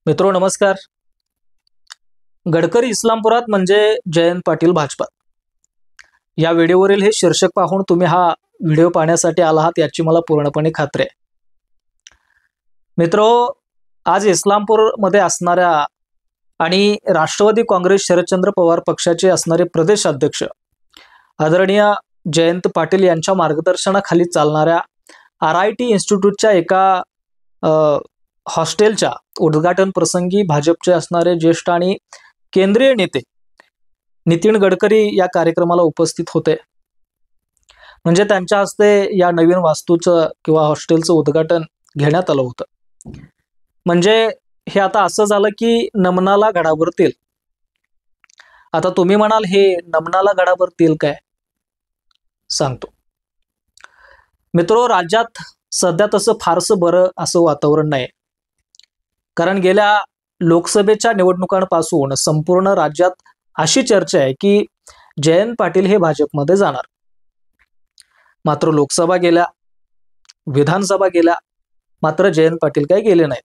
मित्रो नमस्कार. गडकरी इस्लामपुरात म्हणजे जयंत पाटील भाजपात. या व्हिडिओवरील हे शीर्षक पाहून तुम्ही हा व्हिडिओ पाहण्यासाठी आला आहात याची मला पूर्णपणे खात्री आहे. मित्रो, आज इस्लामपूरमध्ये असणाऱ्या आणि राष्ट्रवादी काँग्रेस शरदचंद्र पवार पक्षाचे असणारे प्रदेश अध्यक्ष आदरणीय जयंत पाटील यांच्या मार्गदर्शनाखाली चालणाऱ्या RIT इन्स्टिट्यूटच्या एका हॉस्टेलच्या उद्घाटन प्रसंगी भाजपचे असणारे ज्येष्ठ आणि केंद्रीय नेते नितीन गडकरी या कार्यक्रमाला उपस्थित होते. म्हणजे त्यांच्या हस्ते या नवीन वास्तूचं किंवा हॉस्टेलचं उद्घाटन घेण्यात आलं होतं. म्हणजे हे आता असं झालं की नमनाला गडावर तेल. आता तुम्ही म्हणाल हे नमनाला गडावर तेल काय? सांगतो. मित्रो, राज्यात सध्या तसं फारसं बरं असं वातावरण नाही. कारण गेल्या लोकसभेच्या निवडणुकांपासून संपूर्ण राज्यात अशी चर्चा आहे की जयंत पाटील हे भाजपमध्ये जाणार. मात्र लोकसभा गेल्या, विधानसभा गेल्या, मात्र जयंत पाटील काही गेले नाहीत.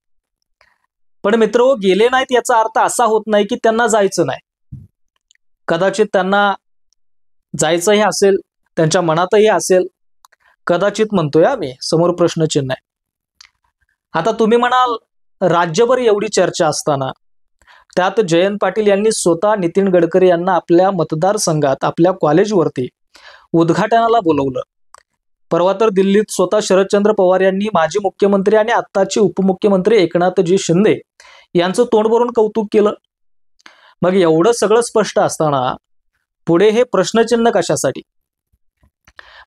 पण मित्रो, गेले नाहीत याचा अर्थ असा होत नाही की त्यांना जायचं नाही. कदाचित त्यांना जायचंही असेल, त्यांच्या मनातही असेल. कदाचित म्हणतोय आम्ही, समोर प्रश्नचिन्ह आहे. आता तुम्ही म्हणाल राज्यभर एवढी चर्चा असताना त्यात जयंत पाटील यांनी स्वतः नितीन गडकरी यांना आपल्या मतदारसंघात आपल्या कॉलेजवरती उद्घाटनाला बोलवलं. परवा तर दिल्लीत स्वतः शरदचंद्र पवार यांनी माजी मुख्यमंत्री आणि आत्ताचे उपमुख्यमंत्री एकनाथजी शिंदे यांचं तोंड भरून कौतुक केलं. मग एवढं सगळं स्पष्ट असताना पुढे हे प्रश्नचिन्ह कशासाठी?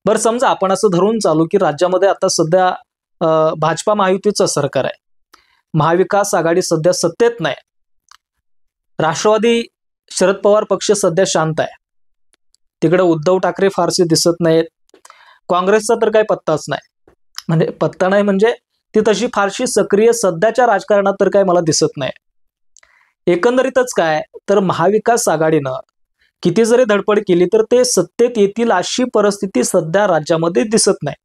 बरं, समजा आपण असं धरून चालू की राज्यामध्ये आता सध्या भाजपा महायुतीचं सरकार आहे. महाविकास आघाडी सध्या सत्तेत नाही. राष्ट्रवादी शरद पवार पक्ष सध्या शांत आहे. तिकडे उद्धव ठाकरे फारसे दिसत नाहीत. काँग्रेसचा तर काही पत्ताच नाही. म्हणजे पत्ता नाही म्हणजे ती तशी फारशी सक्रिय सध्याच्या राजकारणात तर काय मला दिसत नाही. एकंदरीतच काय तर महाविकास आघाडीनं किती जरी धडपड केली तर ते सत्तेत येतील अशी परिस्थिती सध्या राज्यामध्ये दिसत नाही.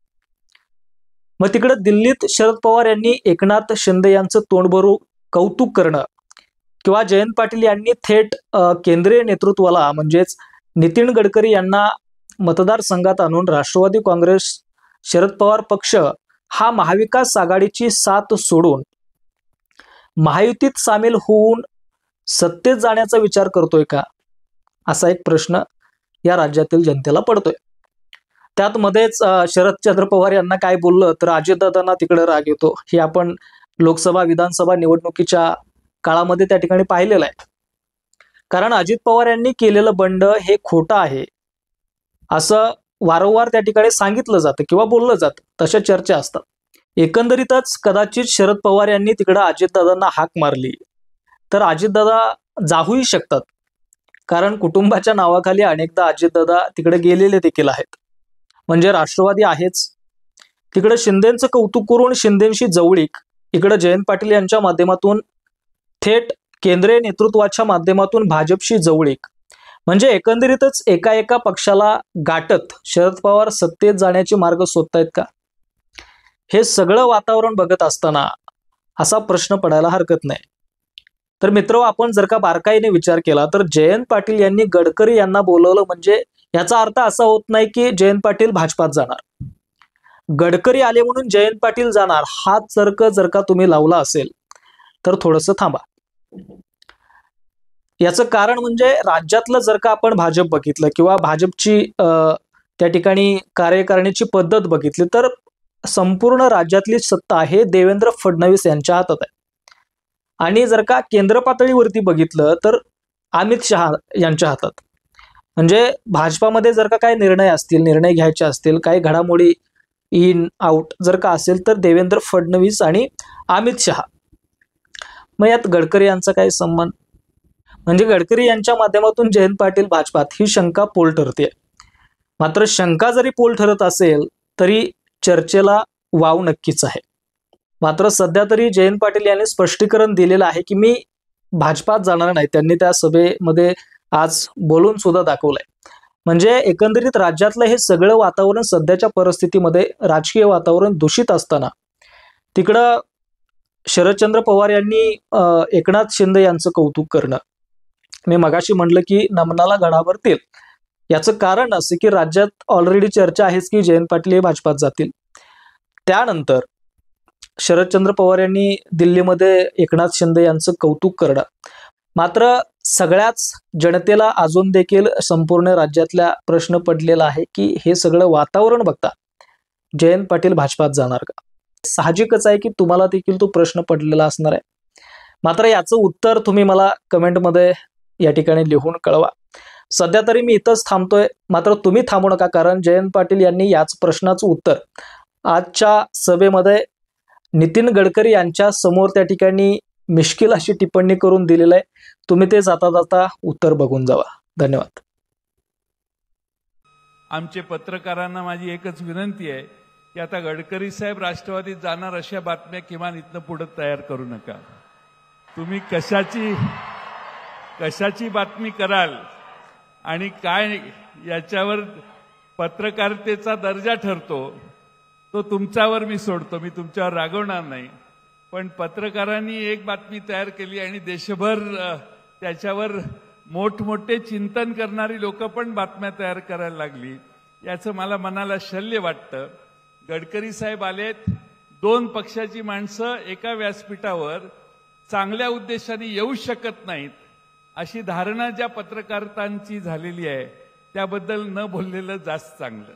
मग तिकडे दिल्लीत शरद पवार यांनी एकनाथ शिंदे यांचं तोंडभरू कौतुक करणं किंवा जयंत पाटील यांनी थेट केंद्रीय नेतृत्वाला म्हणजेच नितीन गडकरी यांना मतदारसंघात आणून राष्ट्रवादी काँग्रेस शरद पवार पक्ष हा महाविकास आघाडीची साथ सोडून महायुतीत सामील होऊन सत्तेत जाण्याचा विचार करतोय का, असा एक प्रश्न या राज्यातील जनतेला पडतोय. त्यात मध्येच शरदचंद्र पवार यांना काय बोललं तर अजितदादांना तिकडे राग येतो. हे आपण लोकसभा विधानसभा निवडणुकीच्या काळामध्ये त्या ठिकाणी पाहिलेलं आहे. कारण अजित पवार यांनी केलेलं बंड हे खोटं आहे असं वारंवार त्या ठिकाणी सांगितलं जातं किंवा बोललं जातं. तशा चर्चा असतात. एकंदरीतच कदाचित शरद पवार यांनी तिकडं अजितदादांना हाक मारली तर अजितदादा जाऊही शकतात. कारण कुटुंबाच्या नावाखाली अनेकदा अजितदादा तिकडे गेलेले देखील आहेत. म्हणजे राष्ट्रवादी आहेच, तिकडे शिंदेचं कौतुक करून शिंदेशी जवळीक, इकडे जयंत पाटील यांच्या माध्यमातून थेट केंद्रीय नेतृत्वाच्या माध्यमातून भाजपशी जवळीक. म्हणजे एकंदरीतच एका पक्षाला गाठत शरद पवार सत्तेत जाण्याचे मार्ग शोधतायत का? हे सगळं वातावरण बघत असताना असा प्रश्न पडायला हरकत नाही. तर मित्र, आपण जर का बारकाईने विचार केला तर जयंत पाटील यांनी गडकरी यांना बोलवलं म्हणजे याचा अर्थ असा होत नाही की जयंत पाटील भाजपात जाणार. गडकरी आले म्हणून जयंत पाटील जाणार हा तर्क जर का तुम्ही लावला असेल तर थोडंसं थांबा. याचं कारण म्हणजे राज्यातलं जर का आपण भाजप बघितलं किंवा भाजपची त्या ठिकाणी कार्यकारिणीची पद्धत बघितली तर संपूर्ण राज्यातली सत्ता आहे देवेंद्र फडणवीस यांच्या हातात आहे. आणि जर का केंद्र पातळीवरती बघितलं तर अमित शहा यांच्या हातात. म्हणजे भाजपामध्ये जर का काही निर्णय असतील, निर्णय घ्यायचे असतील, काही घडामोडी इन आउट जर का असेल तर देवेंद्र फडणवीस आणि अमित शहा. मग यात गडकरी यांचा काय संबंध? म्हणजे गडकरी यांच्या माध्यमातून जयंत पाटील भाजपात ही शंका पोल ठरते. मात्र शंका जरी पोल ठरत असेल तरी चर्चेला वाव नक्कीच आहे. मात्र सध्या तरी जयंत पाटील यांनी स्पष्टीकरण दिलेलं आहे की मी भाजपात जाणार नाही. त्यांनी त्या सभेमध्ये आज बोलून सुद्धा दाखवलंय. म्हणजे एकंदरीत राज्यातलं हे सगळं वातावरण सध्याच्या परिस्थितीमध्ये राजकीय वातावरण दूषित असताना तिकडं शरदचंद्र पवार यांनी एकनाथ शिंदे यांचं कौतुक करणं. मी मगाशी म्हणलं की नमनाला गडावर तेल. याचं कारण असं की राज्यात ऑलरेडी चर्चा आहेच की जयंत पाटील हे भाजपात जातील. त्यानंतर शरदचंद्र पवार यांनी दिल्लीमध्ये एकनाथ शिंदे यांचं कौतुक करणं. मात्र सगळ्याच जनतेला अजून देखील संपूर्ण राज्यातल्या प्रश्न पडलेला आहे की हे सगळं वातावरण बघता जयंत पाटील भाजपात जाणार का. साहजिकच आहे की तुम्हाला देखील तो प्रश्न पडलेला असणार आहे. मात्र याचं उत्तर तुम्ही मला कमेंटमध्ये या ठिकाणी लिहून कळवा. सध्या तरी मी इथंच थांबतोय. मात्र तुम्ही थांबू नका, कारण जयंत पाटील यांनी याच प्रश्नाचं उत्तर आजच्या सभेमध्ये नितीन गडकरी यांच्या समोर त्या ठिकाणी मिश्किल अशी टिप्पणी करून दिलेलं आहे. तुम्ही ते जाता जाता उत्तर बघून जावा. धन्यवाद. आमचे पत्रकारांना माझी एकच विनंती आहे की आता गडकरी साहेब राष्ट्रवादीत जाणार अशा बातम्या किमान इथनं पुढे तयार करू नका. तुम्ही कशाची बातमी कराल आणि काय याच्यावर पत्रकारितेचा दर्जा ठरतो तो तुमच्यावर मी सोडतो. मी तुमच्यावर रागवणार नाही. पण पत्रकारांनी एक बातमी तयार केली आणि देशभर त्याच्यावर मोठमोठे चिंतन करणारी लोक पण बातम्या तयार करायला लागली. याचं मला मनाला शल्य वाटतं. गडकरी साहेब आलेत, 2 पक्षाची माणसं एका व्यासपीठावर चांगल्या उद्देशाने येऊ शकत नाहीत अशी धारणा ज्या पत्रकारांची झालेली आहे त्याबद्दल न बोललेलं जास्त चांगलं.